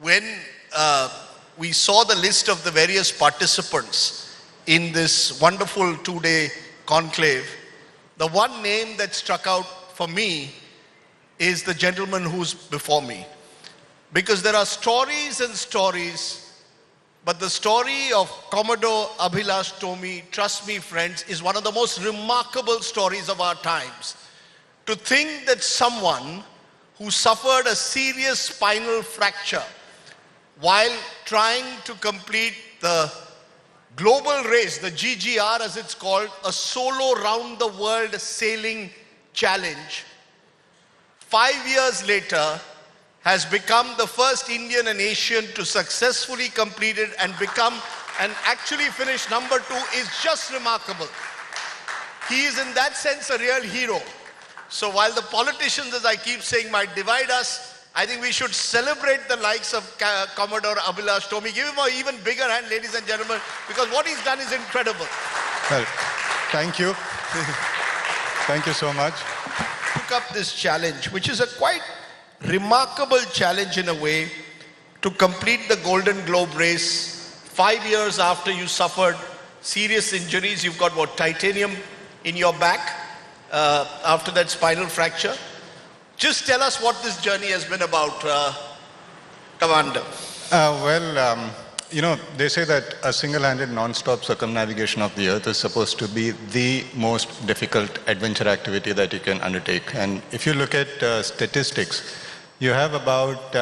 When we saw the list of the various participants in this wonderful two-day conclave, the one name that struck out for me is the gentleman who's before me. Because there are stories and stories, but the story of Commodore Abhilash Tomi, trust me friends, is one of the most remarkable stories of our times. To think that someone who suffered a serious spinal fracture while trying to complete the global race, the GGR as it's called, a solo round the world sailing challenge, 5 years later has become the first Indian and Asian to successfully complete it and become and actually finish number 2 is just remarkable. He is in that sense a real hero. So while the politicians, as I keep saying, might divide us, I think we should celebrate the likes of Commodore Abhilash Tomi. Give him an even bigger hand, ladies and gentlemen, because what he's done is incredible. Well, thank you. Thank you so much. Took up this challenge, which is a quite remarkable challenge in a way, to complete the Golden Globe race 5 years after you suffered serious injuries. You've got what, titanium in your back after that spinal fracture. Just tell us what this journey has been about, Commander. They say that a single-handed non-stop circumnavigation of the Earth is supposed to be the most difficult adventure activity that you can undertake. And if you look at statistics, you have about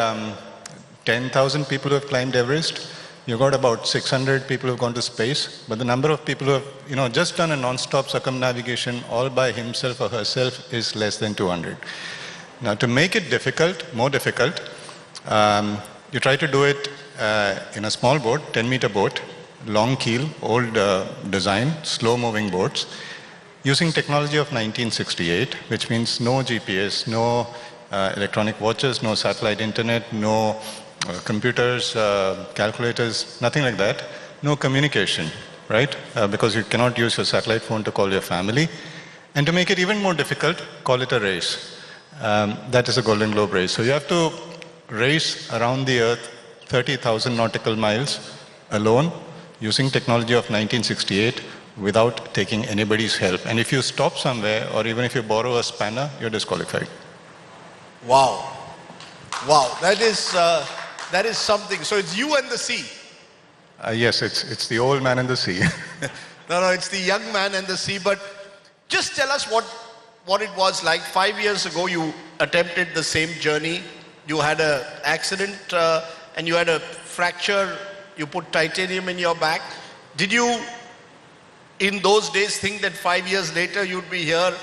10,000 people who have climbed Everest. You've got about 600 people who have gone to space. But the number of people who have just done a non-stop circumnavigation all by himself or herself is less than 200. Now, to make it difficult, more difficult, you try to do it in a small boat, 10-meter boat, long keel, old design, slow-moving boats, using technology of 1968, which means no GPS, no electronic watches, no satellite internet, no computers, calculators, nothing like that, no communication, right? Because you cannot use your satellite phone to call your family. And to make it even more difficult, call it a race. That is a Golden Globe race. So you have to race around the Earth 30,000 nautical miles alone using technology of 1968 without taking anybody's help. And if you stop somewhere or even if you borrow a spanner, you're disqualified. Wow. Wow. That is something. So it's you and the sea. Yes, it's the old man and the sea. No, it's the young man and the sea. But just tell us what it was like. 5 years ago, you attempted the same journey. You had an accident and you had a fracture. You put titanium in your back. Did you, in those days, think that 5 years later you'd be here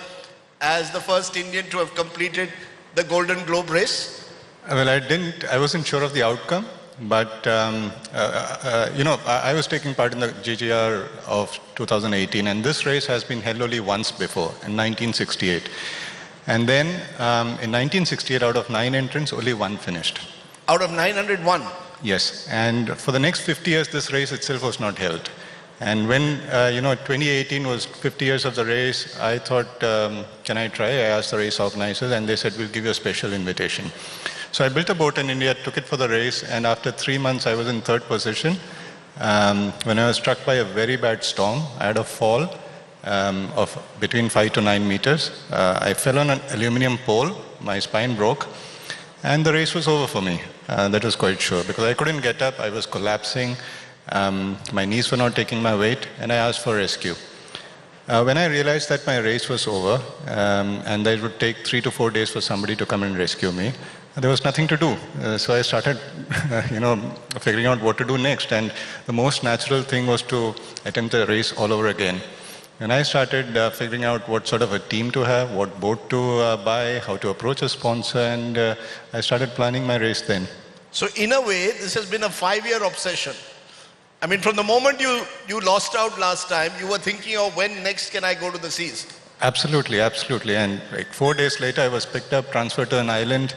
as the first Indian to have completed the Golden Globe race? Well, I wasn't sure of the outcome. But, I was taking part in the GGR of 2018, and this race has been held only once before, in 1968. And then, in 1968, out of 9 entrants, only 1 finished. Out of 901? Yes, and for the next 50 years, this race itself was not held. And when, 2018 was 50 years of the race, I thought, can I try? I asked the race organizers, and they said, we'll give you a special invitation. So I built a boat in India, took it for the race, and after 3 months, I was in 3rd position. When I was struck by a very bad storm, I had a fall of between 5 to 9 meters. I fell on an aluminum pole, my spine broke, and the race was over for me. That was quite sure, because I couldn't get up, I was collapsing, my knees were not taking my weight, and I asked for rescue. When I realized that my race was over, and that it would take 3 to 4 days for somebody to come and rescue me, there was nothing to do. So I started, figuring out what to do next. And the most natural thing was to attempt the race all over again. And I started figuring out what sort of a team to have, what boat to buy, how to approach a sponsor, and I started planning my race then. So in a way, this has been a 5-year obsession. I mean, from the moment you lost out last time, you were thinking of when next can I go to the seas? Absolutely, absolutely. And like 4 days later, I was picked up, transferred to an island.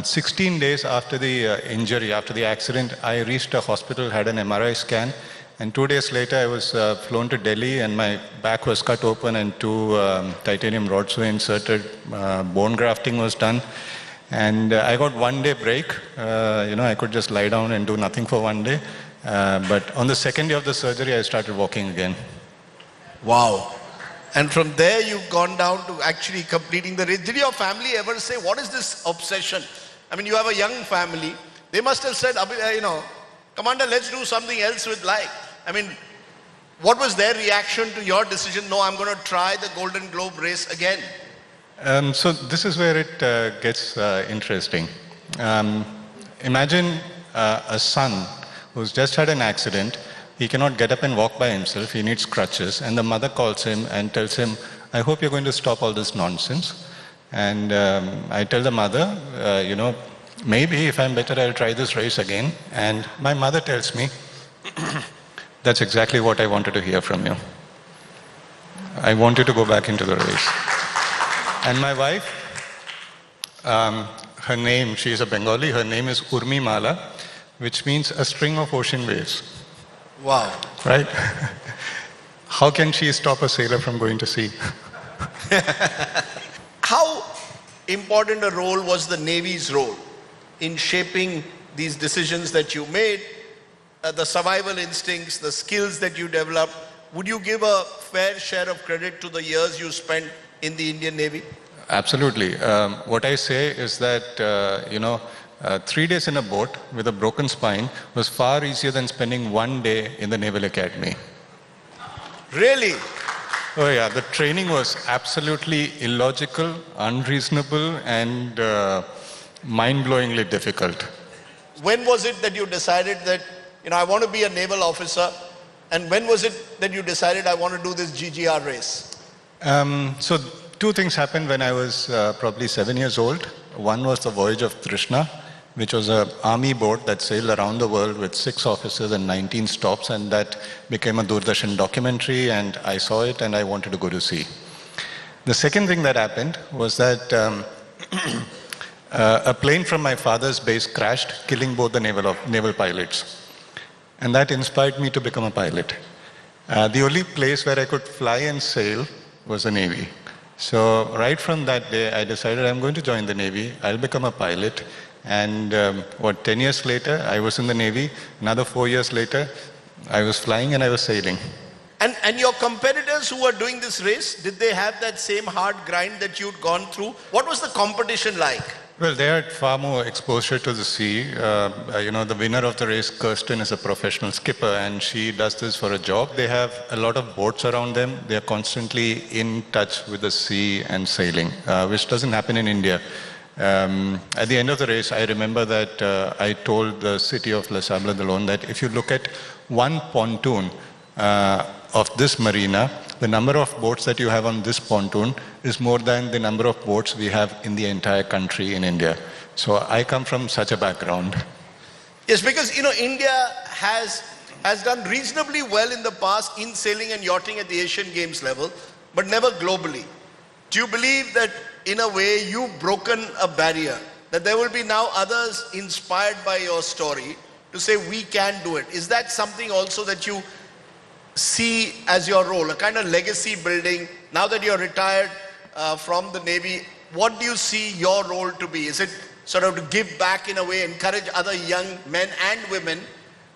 16 days after the injury, after the accident, I reached a hospital, had an MRI scan, and 2 days later I was flown to Delhi, and my back was cut open and 2 titanium rods were inserted, bone grafting was done, and I got 1 day break. I could just lie down and do nothing for 1 day, but on the 2nd day of the surgery I started walking again. Wow. And from there, you've gone down to actually completing the race. Did your family ever say, what is this obsession? I mean, you have a young family. They must have said, Commander, let's do something else with life. I mean, what was their reaction to your decision? No, I'm going to try the Golden Globe race again. So this is where it gets interesting. Imagine a son who's just had an accident. He cannot get up and walk by himself. He needs crutches. And the mother calls him and tells him, I hope you're going to stop all this nonsense. And I tell the mother, maybe if I'm better, I'll try this race again. And my mother tells me, that's exactly what I wanted to hear from you. I want you to go back into the race. And my wife, her name, she is a Bengali, her name is Urmi Mala, which means a string of ocean waves. Wow. Right? How can she stop a sailor from going to sea? How important a role was the Navy's role in shaping these decisions that you made, the survival instincts, the skills that you developed? Would you give a fair share of credit to the years you spent in the Indian Navy? Absolutely. What I say is that, 3 days in a boat with a broken spine was far easier than spending 1 day in the Naval Academy. Really? Oh yeah, the training was absolutely illogical, unreasonable, and mind-blowingly difficult. When was it that you decided that, I want to be a naval officer? And when was it that you decided I want to do this GGR race? So 2 things happened when I was probably 7 years old. One was the voyage of Trishna, which was an army boat that sailed around the world with 6 officers and 19 stops, and that became a Doordarshan documentary, and I saw it and I wanted to go to sea. The second thing that happened was that a plane from my father's base crashed, killing both the naval pilots. And that inspired me to become a pilot. The only place where I could fly and sail was the Navy. So right from that day, I decided I'm going to join the Navy. I'll become a pilot. And 10 years later, I was in the Navy. Another 4 years later, I was flying and I was sailing. And your competitors who were doing this race, did they have that same hard grind that you'd gone through? What was the competition like? Well, they had far more exposure to the sea. The winner of the race, Kirsten, is a professional skipper, and she does this for a job. They have a lot of boats around them. They are constantly in touch with the sea and sailing, which doesn't happen in India. At the end of the race, I remember that I told the city of Les Sables-d'Olonne that if you look at one pontoon of this marina, the number of boats that you have on this pontoon is more than the number of boats we have in the entire country in India. So I come from such a background. Yes, because India has done reasonably well in the past in sailing and yachting at the Asian Games level, but never globally. Do you believe that in a way you've broken a barrier, that there will be now others inspired by your story to say we can do it? Is that something also that you see as your role, a kind of legacy building? Now that you're retired from the Navy, what do you see your role to be? Is it sort of to give back in a way, encourage other young men and women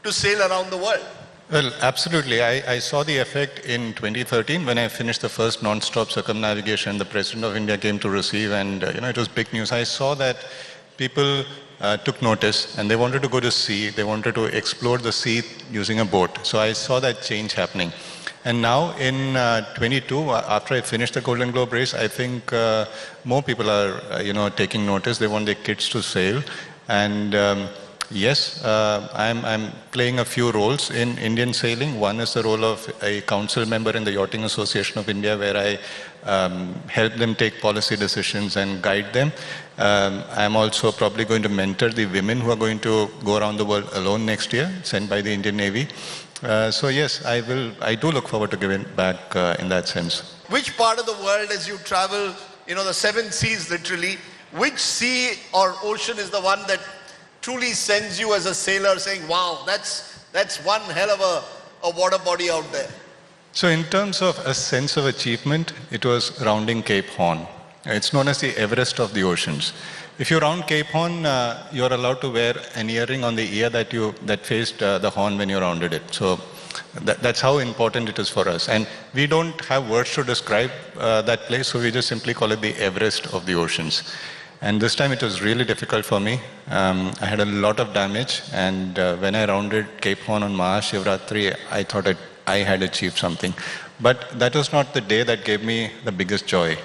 to sail around the world? Well, absolutely. I saw the effect in 2013 when I finished the first non-stop circumnavigation. The President of India came to receive, and it was big news. I saw that people took notice and they wanted to go to sea. They wanted to explore the sea using a boat. So I saw that change happening. And now in 22, after I finished the Golden Globe race, I think more people are, taking notice. They want their kids to sail. And yes, I'm playing a few roles in Indian sailing. One is the role of a council member in the Yachting Association of India, where I help them take policy decisions and guide them. I'm also probably going to mentor the women who are going to go around the world alone next year, sent by the Indian Navy. So yes, I do look forward to giving back in that sense. Which part of the world, as you travel, the 7 seas literally, which sea or ocean is the one that truly sends you as a sailor saying, wow, that's one hell of a water body out there? So in terms of a sense of achievement, it was rounding Cape Horn. It's known as the Everest of the oceans. If you round Cape Horn, you're allowed to wear an earring on the ear that faced the horn when you rounded it. So that's how important it is for us. And we don't have words to describe that place, so we just simply call it the Everest of the oceans. And this time it was really difficult for me. I had a lot of damage, and when I rounded Cape Horn on Mahashivratri, I thought I had achieved something. But that was not the day that gave me the biggest joy.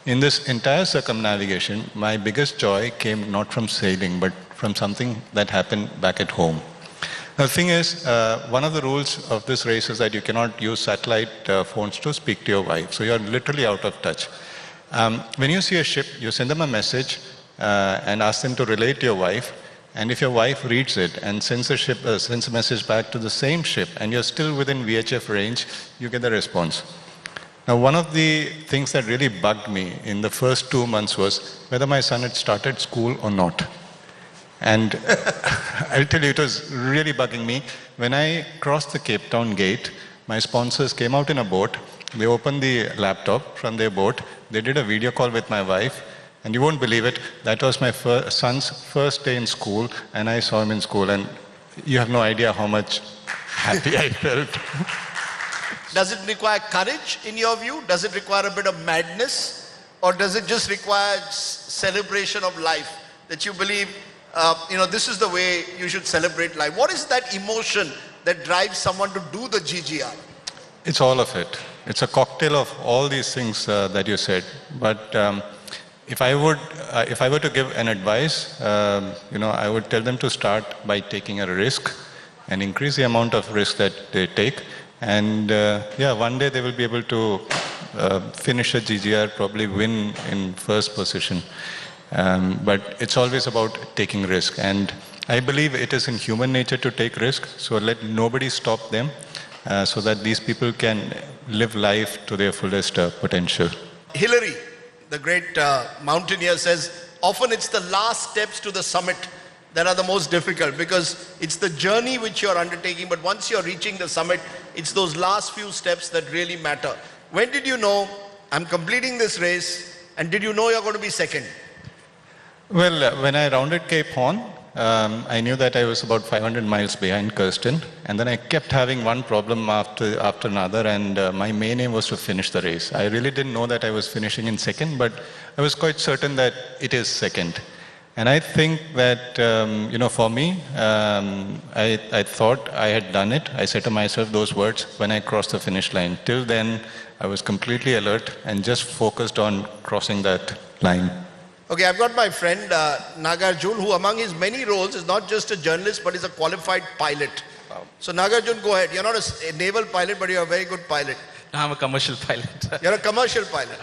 In this entire circumnavigation, my biggest joy came not from sailing, but from something that happened back at home. Now, the thing is, one of the rules of this race is that you cannot use satellite phones to speak to your wife. So you're literally out of touch. When you see a ship, you send them a message and ask them to relay to your wife. And if your wife reads it and sends a message back to the same ship, and you're still within VHF range, you get the response. Now, one of the things that really bugged me in the first 2 months was whether my son had started school or not. And I'll tell you, it was really bugging me. When I crossed the Cape Town gate, my sponsors came out in a boat. They opened the laptop from their boat. They did a video call with my wife. And you won't believe it, that was my son's first day in school, and I saw him in school, and you have no idea how much happy I felt. Does it require courage, in your view? Does it require a bit of madness? Or does it just require celebration of life? That you believe, this is the way you should celebrate life. What is that emotion that drives someone to do the GGR? It's all of it. It's a cocktail of all these things that you said. But if I were to give an advice, I would tell them to start by taking a risk and increase the amount of risk that they take. And one day they will be able to finish a GGR, probably win in first position. But it's always about taking risk. And I believe it is in human nature to take risk. So let nobody stop them so that these people can live life to their fullest potential. Hillary, the great mountaineer, says, often it's the last steps to the summit that are the most difficult, because it's the journey which you're undertaking, but once you're reaching the summit, it's those last few steps that really matter. When did you know, I'm completing this race, and did you know you're going to be second? Well, when I rounded Cape Horn, I knew that I was about 500 miles behind Kirsten, and then I kept having one problem after another, and my main aim was to finish the race. I really didn't know that I was finishing in second, but I was quite certain that it is second. And I think that, for me, I thought I had done it. I said to myself those words when I crossed the finish line. Till then, I was completely alert and just focused on crossing that line. Okay, I've got my friend Nagarjun, who among his many roles is not just a journalist, but is a qualified pilot. Wow. So Nagarjun, go ahead. You're not a naval pilot, but you're a very good pilot. I'm a commercial pilot. You're a commercial pilot.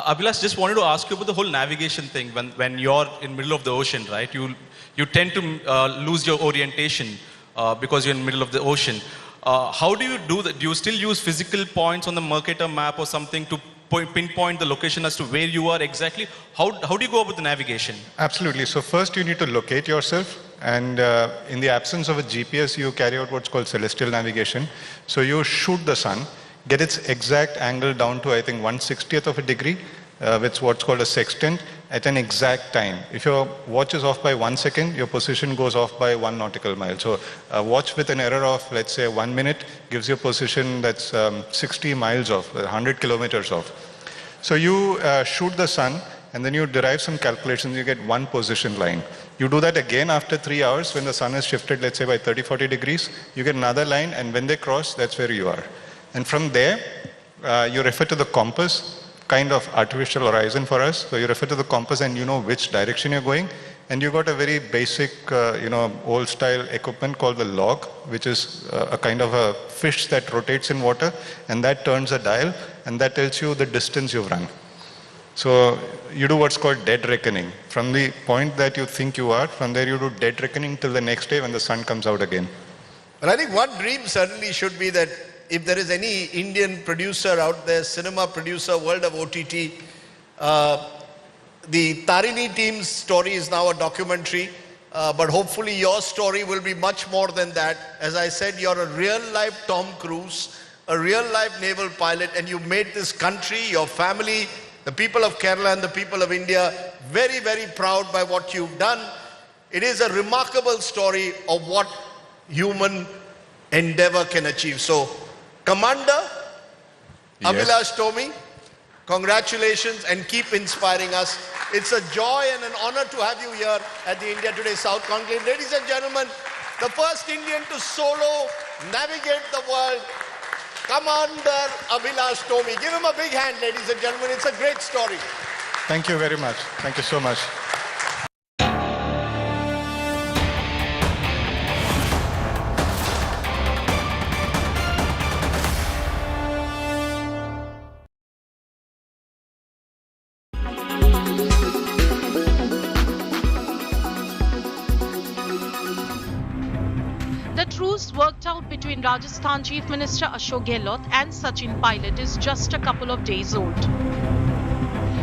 Abhilash, just wanted to ask you about the whole navigation thing. When you're in middle of the ocean, right? You tend to lose your orientation because you're in the middle of the ocean. How do you do that? Do you still use physical points on the Mercator map or something to pinpoint the location as to where you are exactly? How do you go about the navigation? Absolutely. So first you need to locate yourself, and in the absence of a GPS, you carry out what's called celestial navigation. So you shoot the sun, get its exact angle down to, I think, 1/60th of a degree, with what's called a sextant, at an exact time. If your watch is off by 1 second, your position goes off by 1 nautical mile. So a watch with an error of, let's say, 1 minute gives you a position that's 60 miles off, 100 kilometers off. So you shoot the sun, and then you derive some calculations, you get one position line. You do that again after 3 hours when the sun has shifted, let's say, by 30-40 degrees, you get another line, and when they cross, that's where you are. And from there, you refer to the compass, kind of artificial horizon for us. So you refer to the compass and you know which direction you're going. And you got a very basic, old style equipment called the log, which is a kind of a fish that rotates in water, and that turns a dial, and that tells you the distance you've run. So you do what's called dead reckoning. From the point that you think you are, from there you do dead reckoning till the next day when the sun comes out again. Well, I think one dream certainly should be that if there is any Indian producer out there, cinema producer, world of OTT, the Tarini team's story is now a documentary, but hopefully your story will be much more than that. As I said, you're a real-life Tom Cruise, a real-life naval pilot, and you made this country, your family, the people of Kerala and the people of India very, very proud by what you've done. It is a remarkable story of what human endeavor can achieve. So, Commander Abhilash Tomi, congratulations and keep inspiring us. It's a joy and an honor to have you here at the India Today South Conclave. Ladies and gentlemen, the first Indian to solo navigate the world, Commander Abhilash Tomi. Give him a big hand, ladies and gentlemen. It's a great story. Thank you very much. Thank you so much. The truce worked out between Rajasthan Chief Minister Ashok Gehlot and Sachin Pilot is just a couple of days old.